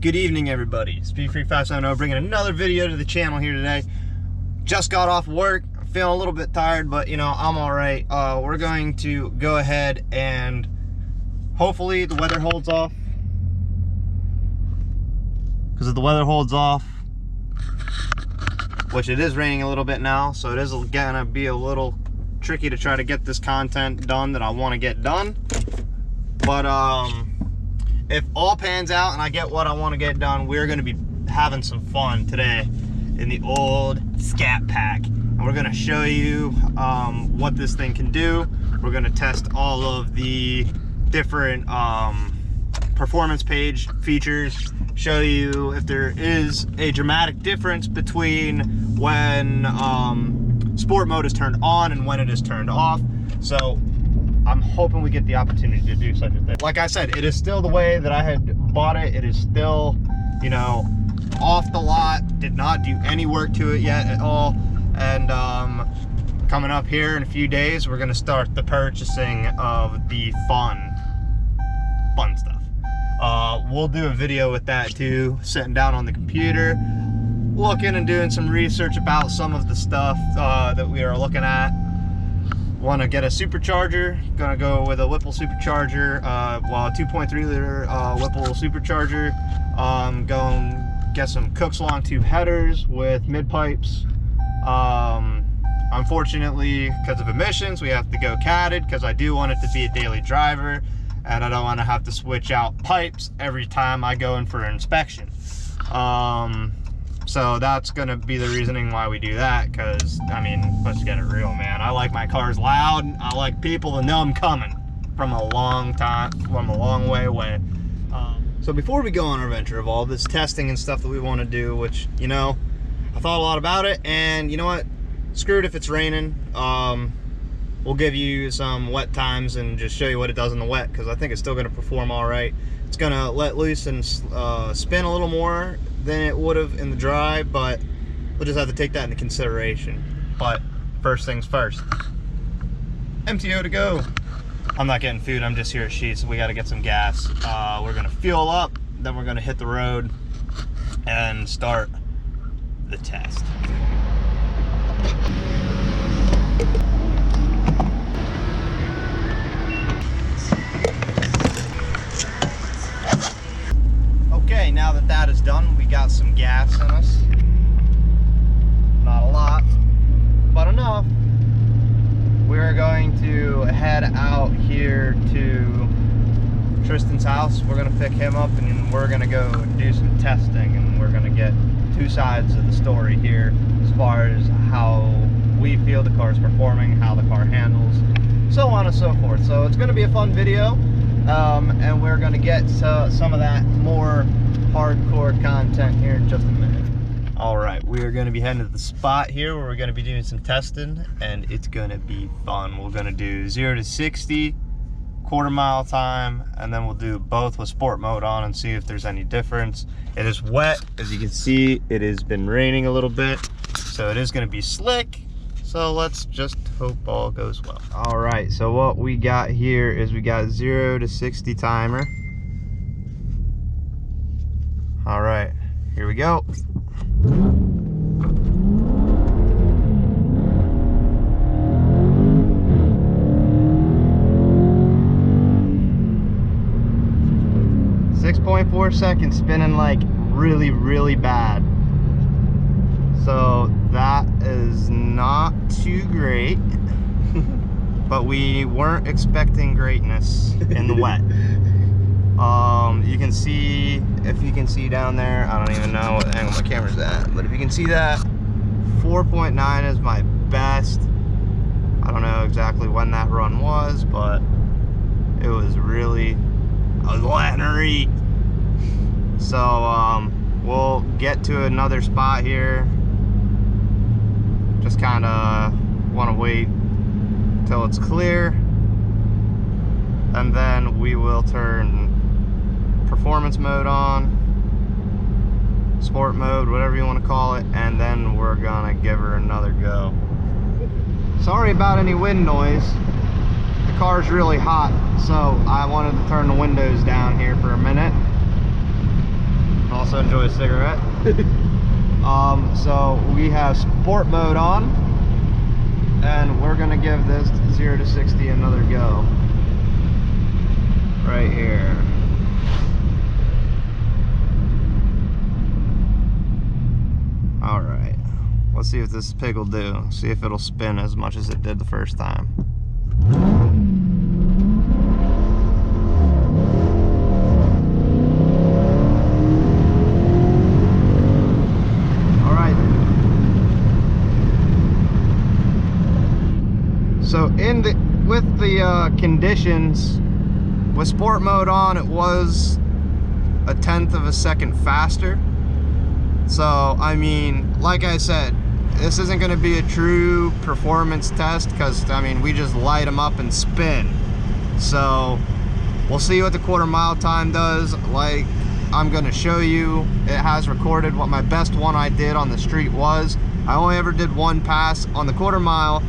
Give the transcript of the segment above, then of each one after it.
Good evening, everybody. Speedfreak570 bringing another video to the channel here today. Just got off work. I'm feeling a little bit tired, but you know, I'm all right. We're going to go ahead and hopefully the weather holds off. Because if the weather holds off, which it is raining a little bit now, so it is gonna be a little tricky to try to get this content done that I want to get done. But if all pans out and I get what I want to get done, we're going to be having some fun today in the old Scat Pack. And we're going to show you what this thing can do. We're going to test all of the different performance page features, show you if there is a dramatic difference between when sport mode is turned on and when it is turned off. So I'm hoping we get the opportunity to do such a thing. Like I said, it is still the way that I had bought it. It is still, you know, off the lot. Did not do any work to it yet at all. And coming up here in a few days, we're gonna start the purchasing of the fun stuff. We'll do a video with that too, sitting down on the computer, looking and doing some research about some of the stuff that we are looking at. Want to get a supercharger, gonna go with a Whipple supercharger, 2.3 liter Whipple supercharger. Go and get some Cook's long tube headers with mid pipes. Unfortunately, because of emissions, we have to go catted because I do want it to be a daily driver and I don't want to have to switch out pipes every time I go in for an inspection. So that's gonna be the reasoning why we do that, because I mean, let's get it real, man. I like my cars loud. I like people to know I'm coming from a long way away. So before we go on our venture of all this testing and stuff that we want to do, which, you know, I thought a lot about it, and you know what, screw it if it's raining. We'll give you some wet times and just show you what it does in the wet, because I think it's still going to perform all right. It's going to let loose and spin a little more than it would have in the dry, but we'll just have to take that into consideration. But first things first, MTO to go. I'm not getting food, I'm just here at Sheets, so we got to get some gas. We're going to fuel up, then we're going to hit the road and start the test. Okay, now that that is done, we got some gas in us. Not a lot, but enough. We're going to head out here to Tristan's house. We're going to pick him up and we're going to go do some testing, and we're going to get two sides of the story here as far as how we feel the car is performing, how the car handles, so on and so forth. So it's going to be a fun video. And we're going to get some of that more hardcore content here in just a minute. Alright, we are going to be heading to the spot here where we're going to be doing some testing, and it's going to be fun. We're going to do 0 to 60, quarter-mile time, and then we'll do both with sport mode on and see if there's any difference. It is wet, as you can see. It has been raining a little bit, so it is going to be slick. So let's just hope all goes well. All right, so what we got here is we got 0 to 60 timer. All right, here we go. .4 seconds, spinning like really bad. So that is not too great, but we weren't expecting greatness in the wet. You can see, if you can see down there, I don't even know what angle my camera's at, but if you can see that, 4.9 is my best. I don't know exactly when that run was, but it was really, I was letting her eat. So we'll get to another spot here. Just kind of want to wait till it's clear, and then we will turn performance mode on, sport mode, whatever you want to call it, and then we're gonna give her another go. Sorry about any wind noise. The car's really hot, so I wanted to turn the windows down here for a minute. also enjoy a cigarette. So we have sport mode on, and we're gonna give this 0 to 60 another go. Right here. All right. Let's see if this pig will do. See if it'll spin as much as it did the first time. All right. So with the conditions, with sport mode on, it was 1/10 of a second faster. So, I mean, like I said, this isn't going to be a true performance test because, I mean, we just light them up and spin. So, we'll see what the quarter-mile time does. Like I'm going to show you, it has recorded what my best one I did on the street was. I only ever did one pass on the quarter-mile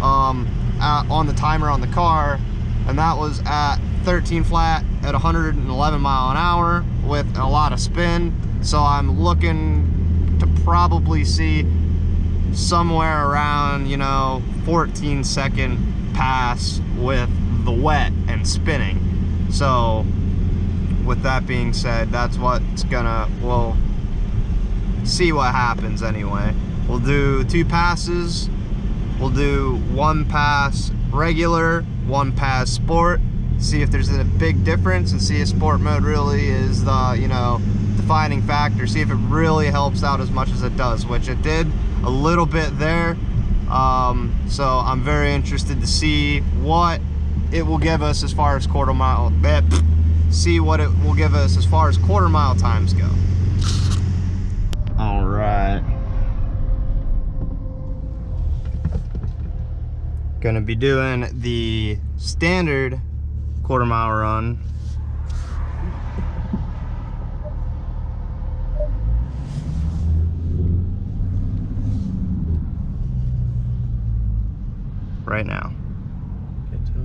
on the timer on the car, and that was at 13 flat at 111 mile an hour with a lot of spin. So I'm looking to probably see somewhere around, you know, 14-second pass with the wet and spinning. So with that being said, that's what's gonna, we'll see what happens anyway. We'll do 2 passes. We'll do 1 pass regular, 1 pass sport, see if there's a big difference, and see if sport mode really is the, you know, defining factor. See if it really helps out as much as it does, which it did a little bit there. So I'm very interested to see what it will give us as far as quarter-mile, see what it will give us as far as quarter-mile times go. All right. Gonna be doing the standard quarter-mile run. Right now. Get to it.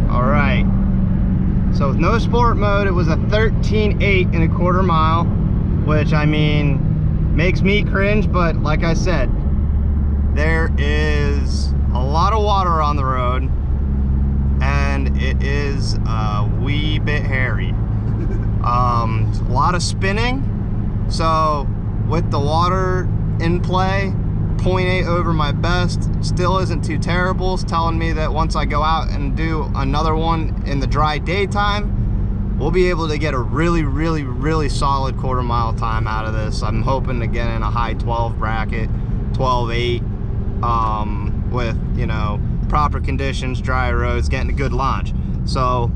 All right. So with no sport mode, it was a 13.8 in a quarter-mile, which, I mean, makes me cringe, but like I said, there is a lot of water on the road and it is a wee bit hairy. A lot of spinning. So with the water in play, 0.8 over my best still isn't too terrible. It's telling me that once I go out and do another one in the dry daytime, we'll be able to get a really solid quarter-mile time out of this. I'm hoping to get in a high 12 bracket, 12.8, with, you know, proper conditions, dry roads, getting a good launch. So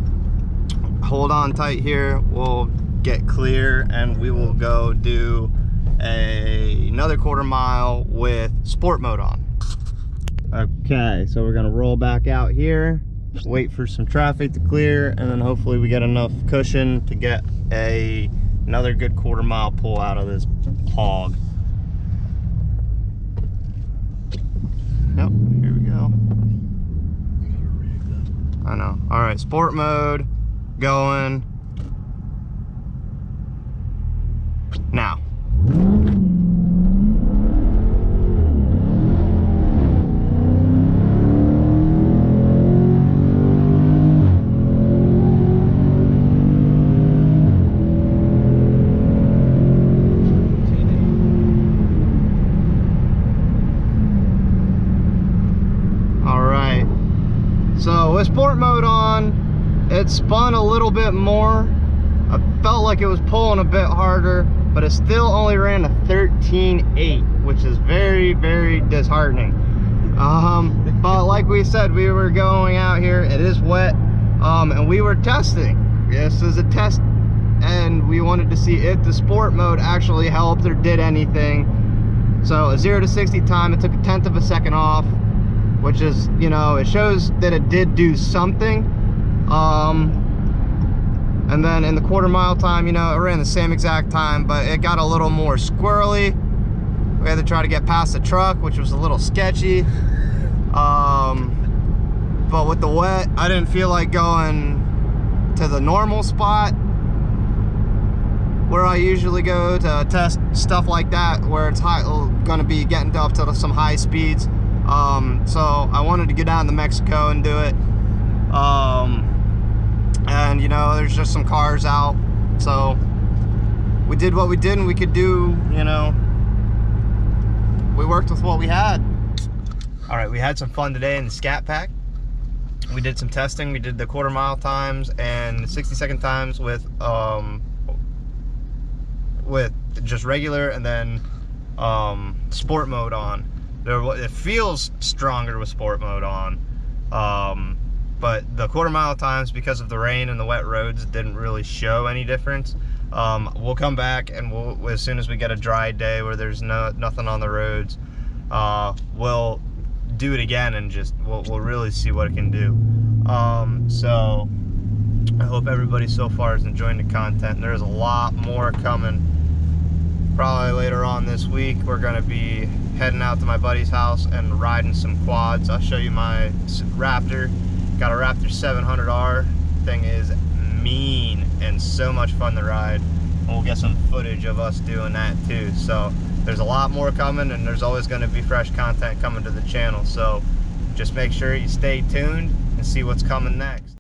hold on tight here. We'll get clear and we will go do another quarter-mile with sport mode on. Okay, so we're gonna roll back out here, wait for some traffic to clear, and then hopefully we get enough cushion to get another good quarter-mile pull out of this hog. Yep, here we go. I know. All right, sport mode going now. So with sport mode on, it spun a little bit more. I felt like it was pulling a bit harder, but it still only ran a 13.8, which is very disheartening. But like we said, we were going out here, it is wet, and we were testing. This is a test, and we wanted to see if the sport mode actually helped or did anything. So a 0 to 60 time, it took 1/10 of a second off, which is, you know, it shows that it did do something. And then in the quarter-mile time, you know, it ran the same exact time, but it got a little more squirrely. We had to try to get past the truck, which was a little sketchy. But with the wet, I didn't feel like going to the normal spot where I usually go to test stuff like that, where it's gonna be getting up to some high speeds. So I wanted to get down to Mexico and do it. And you know, there's just some cars out, so we did what we did, and we could do, you know, we worked with what we had. All right, we had some fun today in the Scat Pack. We did some testing. We did the quarter-mile times and 60-second times with just regular, and then sport mode on. It feels stronger with sport mode on, but the quarter-mile times, because of the rain and the wet roads, didn't really show any difference. We'll come back, and as soon as we get a dry day where there's nothing on the roads, we'll do it again, and just we'll really see what it can do. So I hope everybody so far is enjoying the content. There's a lot more coming. Probably later on this week, we're gonna be heading out to my buddy's house and riding some quads. I'll show you my Raptor. Got a Raptor 700R. Thing is mean and so much fun to ride. And we'll get some footage of us doing that too. So there's a lot more coming, and there's always going to be fresh content coming to the channel. So just make sure you stay tuned and see what's coming next.